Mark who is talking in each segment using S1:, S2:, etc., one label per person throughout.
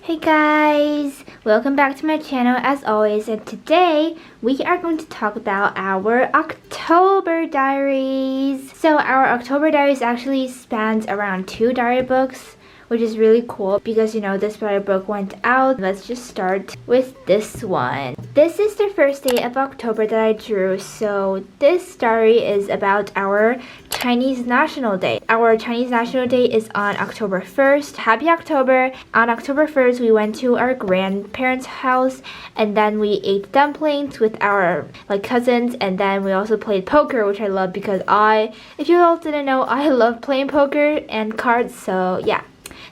S1: Hey guys! Welcome back to my channel as always, and today we are going to talk about our October diaries. So our October diaries actually spans around 2 diary books, which is really cool because this diary book went out. Let's just start with this one. This is the first day of October that I drew, so this diary is about our Chinese National Day. Our Chinese National Day is on October 1st. Happy October! On October 1st, we went to our grandparents' house and then we ate dumplings with our cousins, and then we also played poker, which I love because if you all didn't know, I love playing poker and cards, so yeah.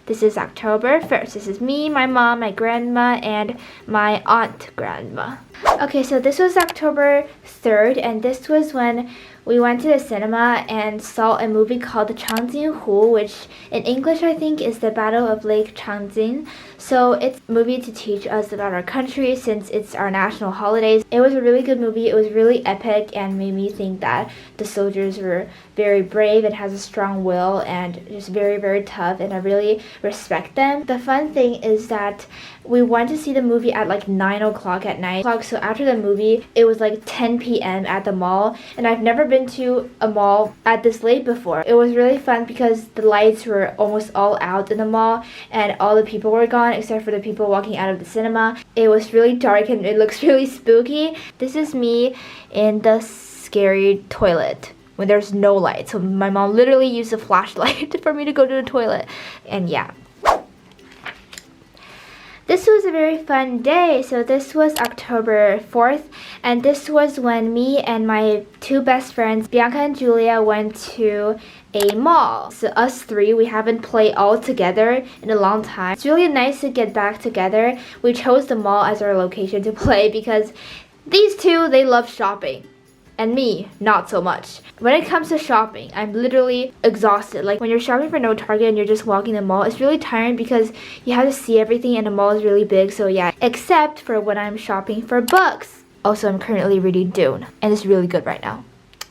S1: This is October 1st. This is me, my mom, my grandma, and my aunt grandma. Okay, so this was October 3rd, and this was when we went to the cinema and saw a movie called Changjinhu, which in English I think is the Battle of Lake Changjin. So it's a movie to teach us about our country since it's our national holidays. It was a really good movie. It was really epic and made me think that the soldiers were very brave and has a strong will and just very, very tough, and I really respect them. The fun thing is that we went to see the movie at 9 o'clock at night. So after the movie, it was 10 p.m. at the mall, and I've never been to a mall at this late before. It was really fun because the lights were almost all out in the mall and all the people were gone except for the people walking out of the cinema. It was really dark and it looks really spooky. This is me in the scary toilet when there's no light. So my mom literally used a flashlight for me to go to the toilet. And yeah. This was a very fun day. So this was October 4th, and this was when me and my 2 best friends, Bianca and Julia, went to a mall. So us 3, we haven't played all together in a long time. It's really nice to get back together. We chose the mall as our location to play because these 2, they love shopping. And me, not so much. When it comes to shopping, I'm literally exhausted. When you're shopping for no Target and you're just walking the mall, it's really tiring because you have to see everything and the mall is really big, so yeah. Except for when I'm shopping for books. Also, I'm currently reading Dune, and it's really good right now.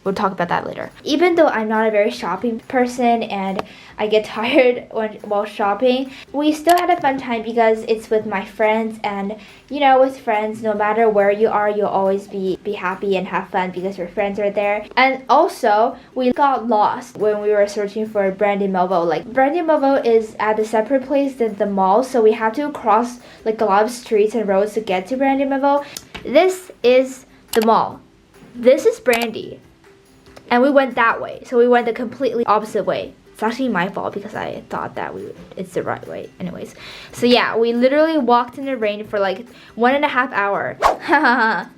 S1: We'll talk about that later. Even though I'm not a very shopping person and I get tired while shopping, we still had a fun time because it's with my friends, and with friends, no matter where you are, you'll always be happy and have fun because your friends are there. And also, we got lost when we were searching for Brandy Melville. Brandy Melville is at a separate place than the mall, so we have to cross a lot of streets and roads to get to Brandy Melville. This is the mall. This is Brandy. And we went that way, so we went the completely opposite way. It's actually my fault because I thought that it's the right way. Anyways, so yeah, we literally walked in the rain for 1.5 hours.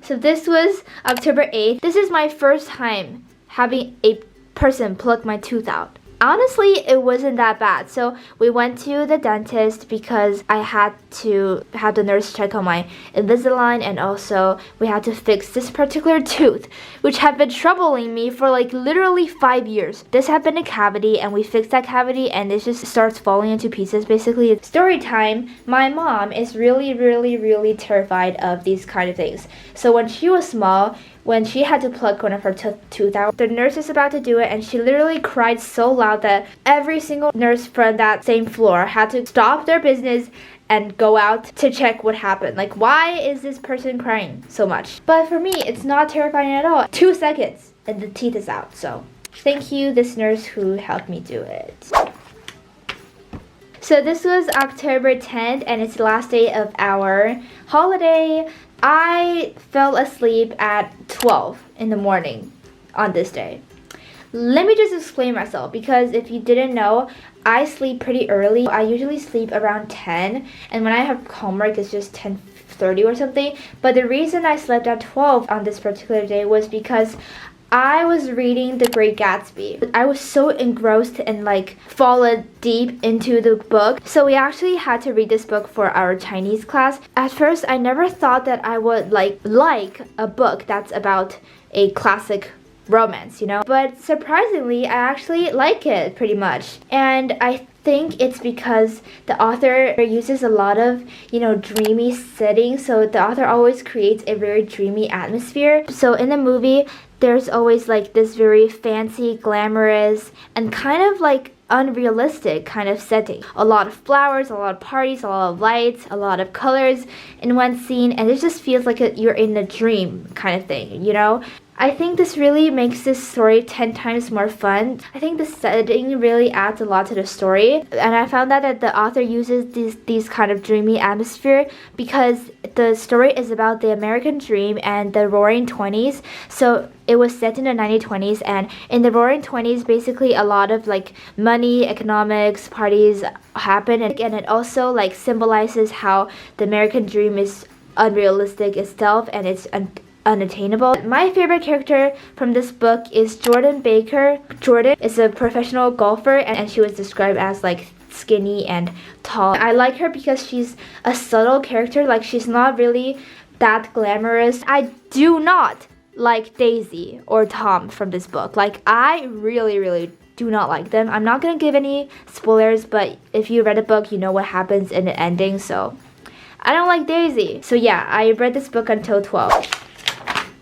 S1: So this was October 8th. This is my first time having a person pluck my tooth out. Honestly, it wasn't that bad. So we went to the dentist because I had to have the nurse check on my Invisalign, and also we had to fix this particular tooth, which had been troubling me for literally 5 years. This had been a cavity, and we fixed that cavity, and it just starts falling into pieces. Basically, story time. My mom is really, really, really terrified of these kind of things. So when she was small, when she had to pluck one of her tooth out, the nurse is about to do it, and she literally cried so loud that every single nurse from that same floor had to stop their business and go out to check what happened. Why is this person crying so much? But for me, it's not terrifying at all. 2 seconds and the teeth is out. So thank you, this nurse who helped me do it. So this was October 10th, and it's the last day of our holiday. I fell asleep at 12 in the morning on this day. Let me just explain myself, because if you didn't know, I sleep pretty early. I usually sleep around 10, and when I have homework, it's just 10:30 or something. But the reason I slept at 12 on this particular day was because I was reading The Great Gatsby. I was so engrossed and fallen deep into the book. So we actually had to read this book for our Chinese class. At first, I never thought that I would like a book that's about a classic romance, But surprisingly, I actually like it pretty much. And I think it's because the author uses a lot of, dreamy settings. So the author always creates a very dreamy atmosphere. So in the movie, there's always this very fancy, glamorous, and kind of unrealistic kind of setting. A lot of flowers, a lot of parties, a lot of lights, a lot of colors in one scene, and it just feels like you're in a dream kind of thing, you know? I think this really makes this story 10 times more fun. I think the setting really adds a lot to the story, and I found out that the author uses these kind of dreamy atmosphere because the story is about the American dream and the Roaring 20s. So it was set in the 1920s, and in the Roaring 20s, basically a lot of like money, economics, parties happen, and it also like symbolizes how the American dream is unrealistic itself and it's unattainable. My favorite character from this book is Jordan Baker. Jordan is a professional golfer, and she was described as like skinny and tall. I like her because she's a subtle character, like she's not really that glamorous. I do not like Daisy or Tom from this book. Like I really do not like them. I'm not gonna give any spoilers, but if you read the book, you know what happens in the ending, so I don't like Daisy. So yeah, I read this book until 12.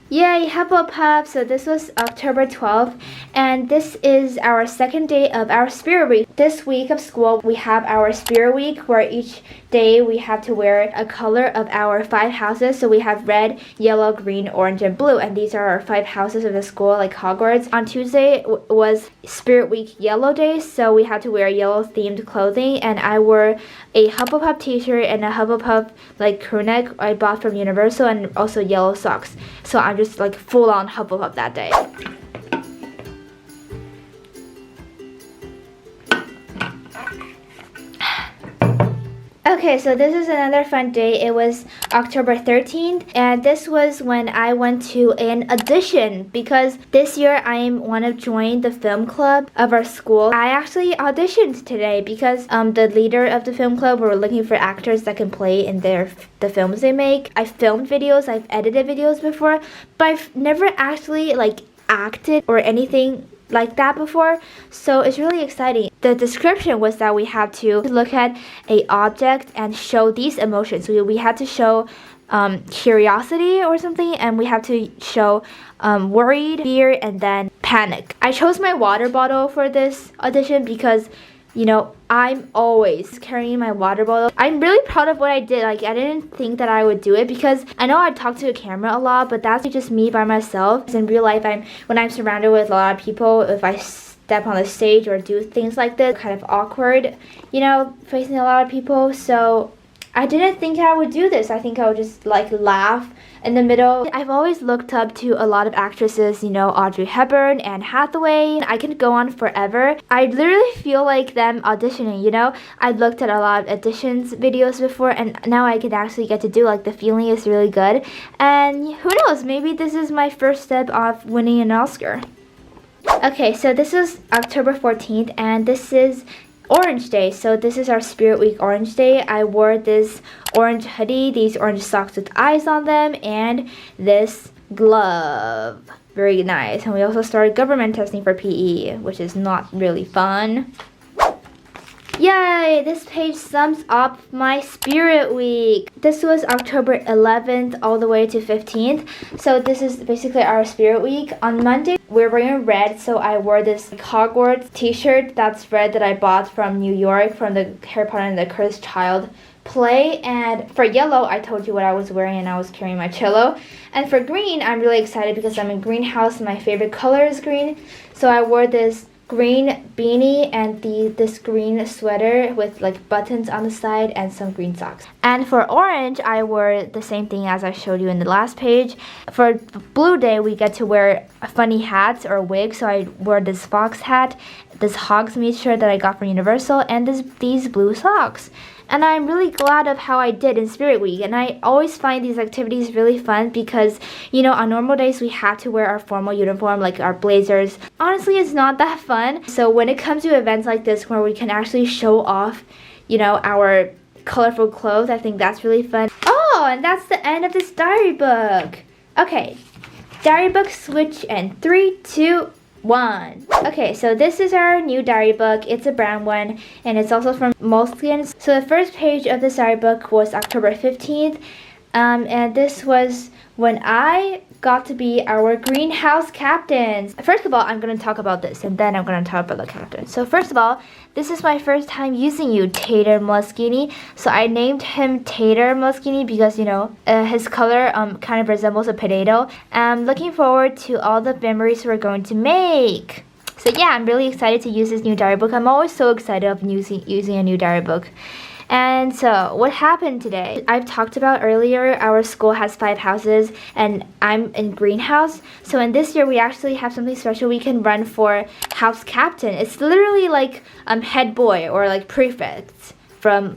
S1: Yay, Hufflepuff! So this was October 12th, and this is our second day of our Spirit Week. This week of school, we have our Spirit Week, where each day we have to wear a color of our 5 houses. So we have red, yellow, green, orange, and blue, and these are our 5 houses of the school, like Hogwarts. On Tuesday was Spirit Week Yellow Day, so we had to wear yellow-themed clothing, and I wore a Hufflepuff t-shirt and a Hufflepuff like crew neck I bought from Universal, and also yellow socks. So I'm just like full-on Hufflepuff that day. Okay, so this is another fun day. It was October 13th, and this was when I went to an audition because this year I want to join the film club of our school. I actually auditioned today because the leader of the film club were looking for actors that can play in the films they make. I filmed videos, I've edited videos before, but I've never actually like acted or anything like that before, so it's really exciting. The description was that we had to look at a object and show these emotions. So we had to show curiosity or something, and we have to show worried, fear, and then panic. I chose my water bottle for this audition because, you know, I'm always carrying my water bottle. I'm really proud of what I did. Like, I didn't think that I would do it because I know I talk to the camera a lot, but that's just me by myself. In real life, when I'm surrounded with a lot of people, if I step on the stage or do things like this, kind of awkward, you know, facing a lot of people. So I didn't think I would do this. I think I would just like laugh in the middle. I've always looked up to a lot of actresses, you know, Audrey Hepburn, Anne Hathaway. I can go on forever. I literally feel like them auditioning, you know. I looked at a lot of auditions videos before, and now I can actually get to do, like, the feeling is really good. And who knows, maybe this is my first step of winning an Oscar. Okay, so this is October 14th, and this is Orange Day. So this is our Spirit Week Orange Day. I wore this orange hoodie, these orange socks with eyes on them, and this glove. Very nice. And we also started government testing for PE, which is not really fun. Yay! This page sums up my Spirit Week. This was October 11th all the way to 15th. So this is basically our Spirit Week. On Monday, we're wearing red, so I wore this Hogwarts t-shirt that's red that I bought from New York from the Harry Potter and the Cursed Child play. And for yellow, I told you what I was wearing, and I was carrying my cello. And for green, I'm really excited because I'm in greenhouse. My favorite color is green. So I wore this green beanie and this green sweater with like buttons on the side and some green socks. And for orange, I wore the same thing as I showed you in the last page. For blue day, we get to wear funny hats or wigs, so I wore this fox hat, this Hogsmeade shirt that I got from Universal, and these blue socks. And I'm really glad of how I did in Spirit Week. And I always find these activities really fun because, you know, on normal days we have to wear our formal uniform, like our blazers. Honestly, it's not that fun. So when it comes to events like this where we can actually show off, you know, our colorful clothes, I think that's really fun. Oh, and that's the end of this diary book. Okay, diary book switch in 3, 2, 1. Okay, so this is our new diary book. It's a brown one, and it's also from Moleskine. So the first page of this diary book was October 15th, and this was when I got to be our greenhouse captains. First of all, I'm going to talk about this, and then I'm going to talk about the captain. So first of all, this is my first time using you, Tater Muskini. So I named him Tater Muskini because, you know, his color kind of resembles a potato. I'm looking forward to all the memories we're going to make. So yeah, I'm really excited to use this new diary book. I'm always so excited of using a new diary book. And so, what happened today? I've talked about earlier, our school has 5 houses, and I'm in greenhouse. So in this year, we actually have something special. We can run for house captain. It's literally like head boy or like prefect from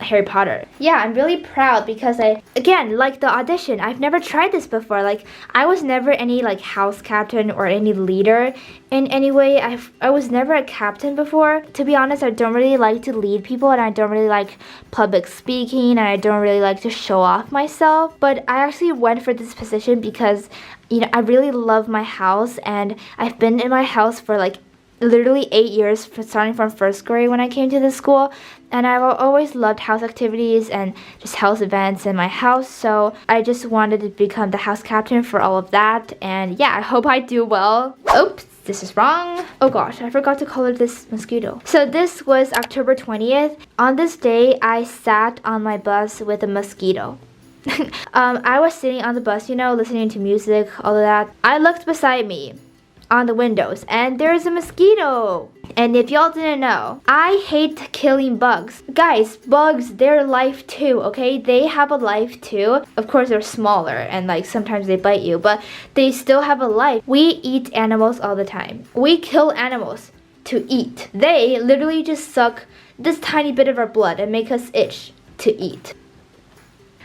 S1: Harry Potter. Yeah, I'm really proud because again, like the audition, I've never tried this before. Like, I was never any like house captain or any leader in any way. I was never a captain before. To be honest, I don't really like to lead people, and I don't really like public speaking, and I don't really like to show off myself. But I actually went for this position because, you know, I really love my house, and I've been in my house for like literally 8 years, starting from first grade when I came to this school, and I've always loved house activities and just house events in my house, so I just wanted to become the house captain for all of that. And yeah, I hope I do well. Oops, this is wrong. Oh gosh, I forgot to color this mosquito. So this was October 20th. On this day, I sat on my bus with a mosquito. I was sitting on the bus, you know, listening to music, all of that. I looked beside me on the windows, and there's a mosquito. And if y'all didn't know, I hate killing bugs. Guys, bugs, they're life too, okay? They have a life too. Of course, they're smaller and like sometimes they bite you, but they still have a life. We eat animals all the time. We kill animals to eat. They literally just suck this tiny bit of our blood and make us itch to eat.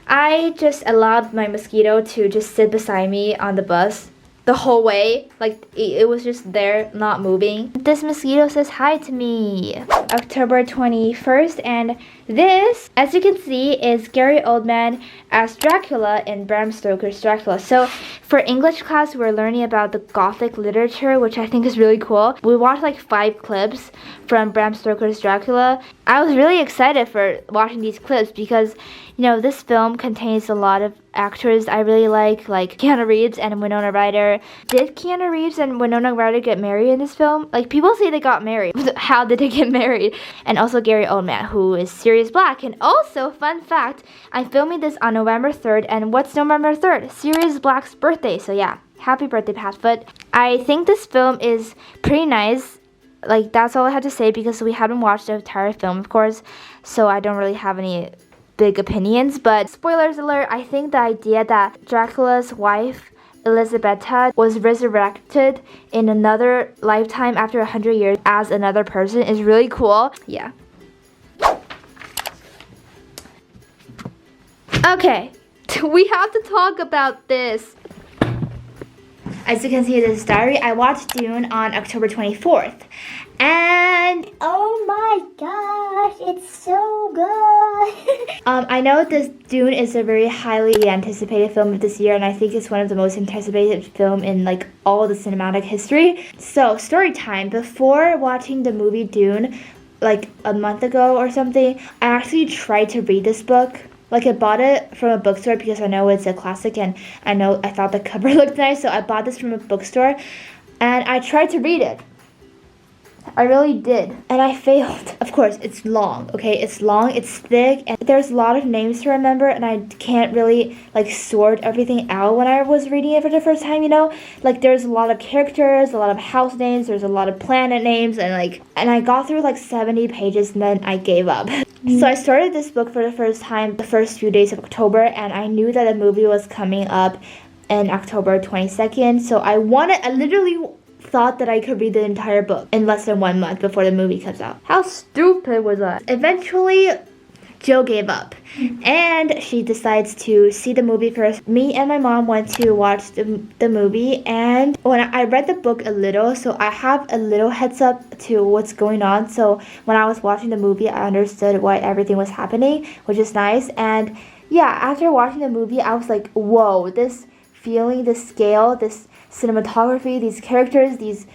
S1: I just allowed my mosquito to just sit beside me on the bus the whole way. Like, it was just there, not moving. This mosquito says hi to me. October 21st, and this, as you can see, is Gary Oldman as Dracula in Bram Stoker's Dracula. So for English class, we're learning about the Gothic literature, which I think is really cool. We watched like 5 clips from Bram Stoker's Dracula. I was really excited for watching these clips because, you know, this film contains a lot of actors I really like Keanu Reeves and Winona Ryder. Did Keanu Reeves and Winona Ryder get married in this film? Like, people say they got married. How did they get married? And also Gary Oldman, who is Sirius Black. And also, fun fact, I'm filming this on November 3rd, and what's November 3rd? Sirius Black's birthday, so yeah, happy birthday, Patfoot. I think this film is pretty nice. Like, that's all I had to say because we haven't watched the entire film, of course, so I don't really have any big opinions. But spoilers alert, I think the idea that Dracula's wife Elisabetta was resurrected in another lifetime after 100 years as another person is really cool. Yeah. Okay, we have to talk about this. As you can see in this diary, I watched Dune on October 24th. And oh my gosh, it's so good. I know this Dune is a very highly anticipated film of this year, and I think it's one of the most anticipated film in like all the cinematic history. So, story time. Before watching the movie Dune, like a month ago or something, I actually tried to read this book. Like, I bought it from a bookstore because I know it's a classic, and I thought the cover looked nice, so I bought this from a bookstore, and I tried to read it. I really did, and I failed. Of course, it's long, okay? It's long, it's thick, and there's a lot of names to remember, and I can't really, like, sort everything out when I was reading it for the first time, you know? Like, there's a lot of characters, a lot of house names, there's a lot of planet names, and I got through, like, 70 pages, and then I gave up. So I started this book for the first time the first few days of October, and I knew that the movie was coming up in October 22nd, so I literally thought that I could read the entire book in less than 1 month before the movie comes out. How stupid was that? Eventually, Jill gave up, and she decides to see the movie first. Me and my mom went to watch the movie, and when I read the book a little, so I have a little heads up to what's going on. So when I was watching the movie, I understood why everything was happening, which is nice. And yeah, after watching the movie, I was like, whoa, this feeling, this scale, this cinematography, these characters, these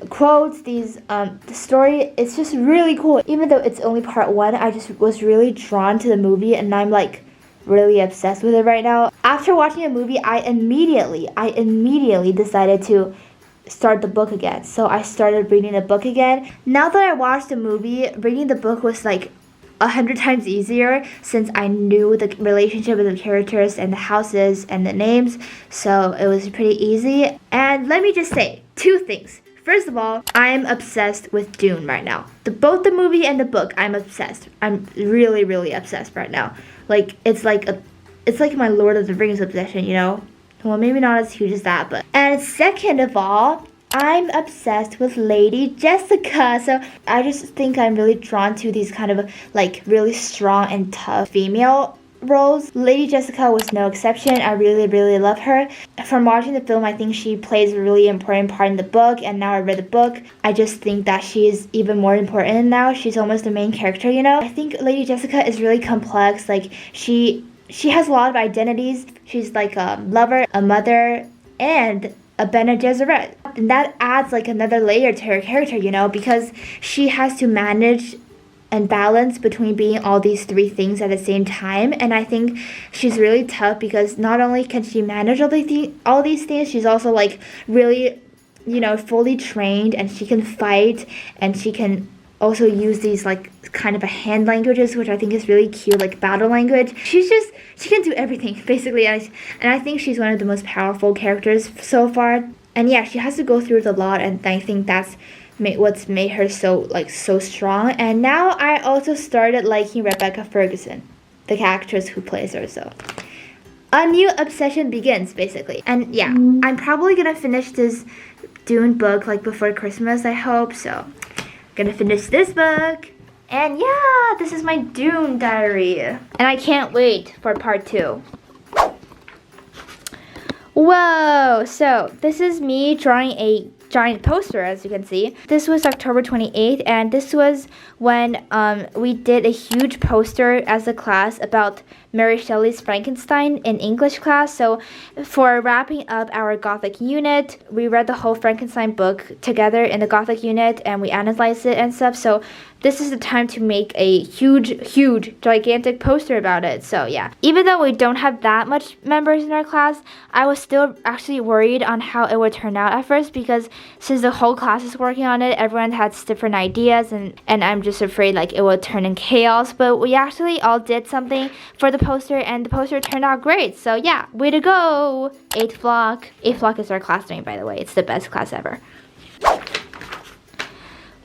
S1: quotes, the story, it's just really cool. Even though it's only part 1, I just was really drawn to the movie, and I'm like, really obsessed with it right now. After watching the movie, I immediately decided to start the book again. So I started reading the book again. Now that I watched the movie, reading the book was like 100 times easier since I knew the relationship with the characters and the houses and the names. So it was pretty easy. And let me just say 2 things. First of all, I'm obsessed with Dune right now. Both the movie and the book, I'm obsessed. I'm really, really obsessed right now. Like it's like my Lord of the Rings obsession, you know? Well, maybe not as huge as that, but. And second of all, I'm obsessed with Lady Jessica. So I just think I'm really drawn to these kind of like really strong and tough female roles. Lady Jessica was no exception. I really, really love her. From watching the film, I think she plays a really important part in the book, and now I read the book, I just think that she is even more important now. She's almost the main character, you know? I think Lady Jessica is really complex. Like, she has a lot of identities. She's like a lover, a mother, and a Bene Gesserit. And that adds like another layer to her character, you know, because she has to manage and balance between being all these 3 things at the same time. And I think she's really tough because not only can she manage all these things, she's also like really, you know, fully trained, and she can fight, and she can also use these like kind of a hand languages, which I think is really cute, like battle language. She can do everything basically, and I think she's one of the most powerful characters so far. And yeah, she has to go through a lot, and I think that's what's made her so strong. And now I also started liking Rebecca Ferguson, the actress who plays her. So a new obsession begins basically. And yeah, I'm probably gonna finish this Dune book like before Christmas, I hope. So gonna finish this book. And yeah, this is my Dune diary. And I can't wait for part 2. Whoa, so this is me drawing a giant poster, as you can see. This was October 28th, and this was when we did a huge poster as a class about Mary Shelley's Frankenstein in English class. So for wrapping up our Gothic unit, we read the whole Frankenstein book together in the Gothic unit, and we analyzed it and stuff. So this is the time to make a huge, gigantic poster about it. So yeah, even though we don't have that much members in our class, I was still actually worried on how it would turn out at first, because since the whole class is working on it, everyone has different ideas, and I'm just afraid like it will turn in chaos. But we actually all did something for the poster, and the poster turned out great. So yeah, way to go, 8th Flock. 8th Flock is our class name, by the way. It's the best class ever.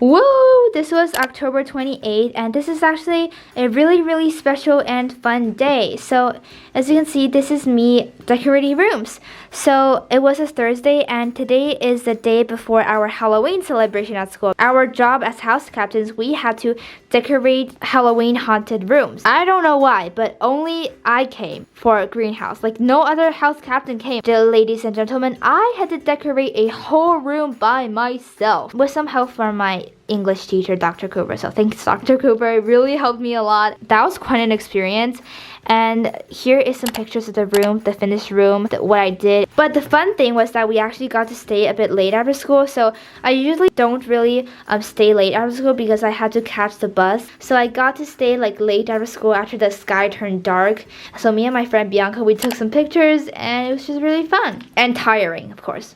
S1: Woo! This was October 28th, and this is actually a really special and fun day. So as you can see, this is me decorating rooms. So it was a Thursday, and today is the day before our Halloween celebration at school. Our job as house captains, we had to decorate Halloween haunted rooms. I don't know why, but only I came for a greenhouse. Like no other house captain came. Ladies and gentlemen, I had to decorate a whole room by myself with some help from my English teacher, Dr. Cooper. So thanks, Dr. Cooper. It really helped me a lot. That was quite an experience. And here is some pictures of the room, the finished room, what I did. But the fun thing was that we actually got to stay a bit late after school. So I usually don't really stay late after school because I had to catch the bus. So I got to stay like late after school after the sky turned dark. So me and my friend Bianca, we took some pictures, and it was just really fun. And tiring, of course.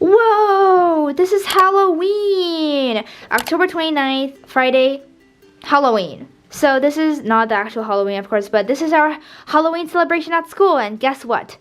S1: Whoa! This is Halloween! October 29th, Friday, Halloween. So this is not the actual Halloween, of course, but this is our Halloween celebration at school. And guess what?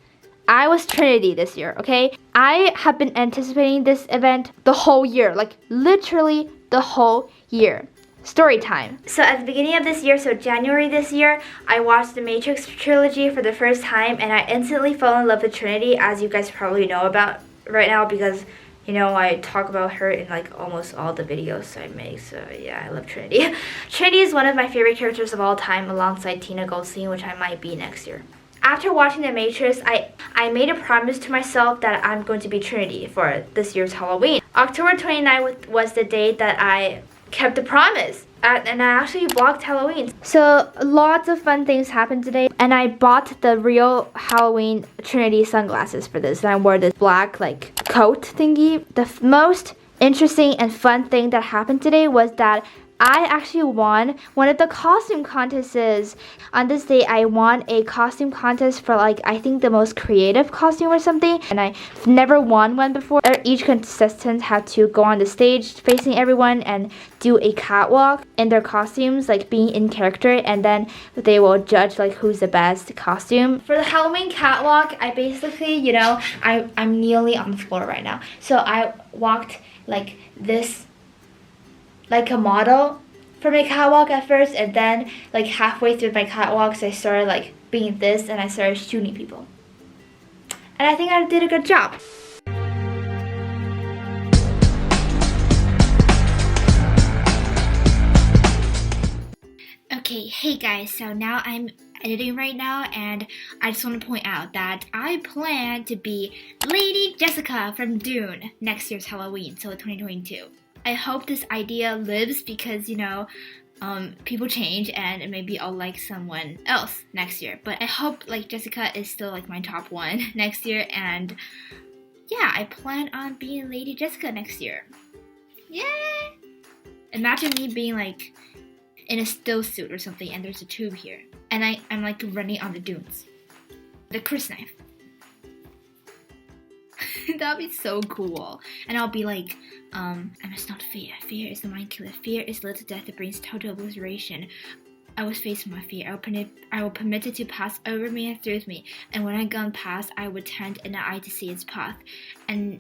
S1: I was Trinity this year, okay? I have been anticipating this event the whole year, like literally the whole year. Story time. So at the beginning of this year, so January this year, I watched the Matrix trilogy for the first time, and I instantly fell in love with Trinity, as you guys probably know about right now, because you know, I talk about her in like almost all the videos I make. So yeah, I love Trinity. Trinity is one of my favorite characters of all time, alongside Tina Goldstein, which I might be next year. After watching The Matrix, I made a promise to myself that I'm going to be Trinity for this year's Halloween. October 29th was the date that I kept the promise. And I actually vlogged Halloween. So lots of fun things happened today, and I bought the real Halloween Trinity sunglasses for this, and I wore this black like coat thingy. The most interesting and fun thing that happened today was that I actually won one of the costume contests. On this day, I won a costume contest for like, I think the most creative costume or something. And I've never won one before. Each contestant had to go on the stage facing everyone and do a catwalk in their costumes, like being in character. And then they will judge like who's the best costume. For the Halloween catwalk, I basically, you know, I'm kneeling on the floor right now. So I walked like this, like a model for my catwalk at first, and then like halfway through my catwalks I started like being this and I started shooting people. And I think I did a good job. Okay, hey guys, so now I'm editing right now and I just want to point out that I plan to be Lady Jessica from Dune next year's Halloween, so 2022. I hope this idea lives because, you know, people change and maybe I'll like someone else next year. But I hope like Jessica is still like my top one next year, and yeah, I plan on being Lady Jessica next year. Yeah! Imagine me being like in a still suit or something and there's a tube here. And I'm like running on the dunes. The Chris knife. That'd be so cool. And I'll be like, I must not fear. Fear is the mind killer. Fear is little death that brings total obliteration. I was faced with my fear. I will permit it to pass over me and through me. And when I'm gone past, I would turn an eye to see its path. And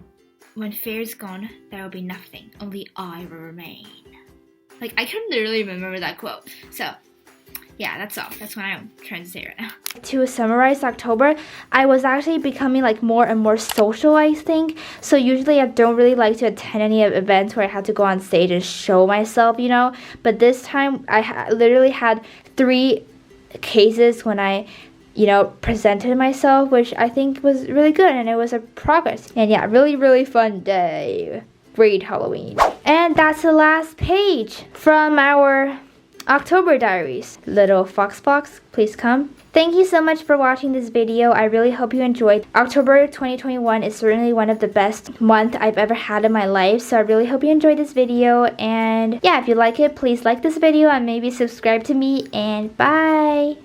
S1: when fear is gone, there will be nothing. Only I will remain. Like, I can literally remember that quote. So, yeah, that's all. That's what I'm trying to say right now. To summarize October, I was actually becoming like more and more social, I think. So usually I don't really like to attend any events where I have to go on stage and show myself, you know. But this time I literally had 3 cases when I, you know, presented myself, which I think was really good and it was a progress. And yeah, really fun day. Great Halloween. And that's the last page from our October diaries. Little fox box, please come. Thank you so much for watching this video. I really hope you enjoyed. October 2021 is certainly one of the best months I've ever had in my life. So I really hope you enjoyed this video. And yeah, if you like it, please like this video and maybe subscribe to me. And bye.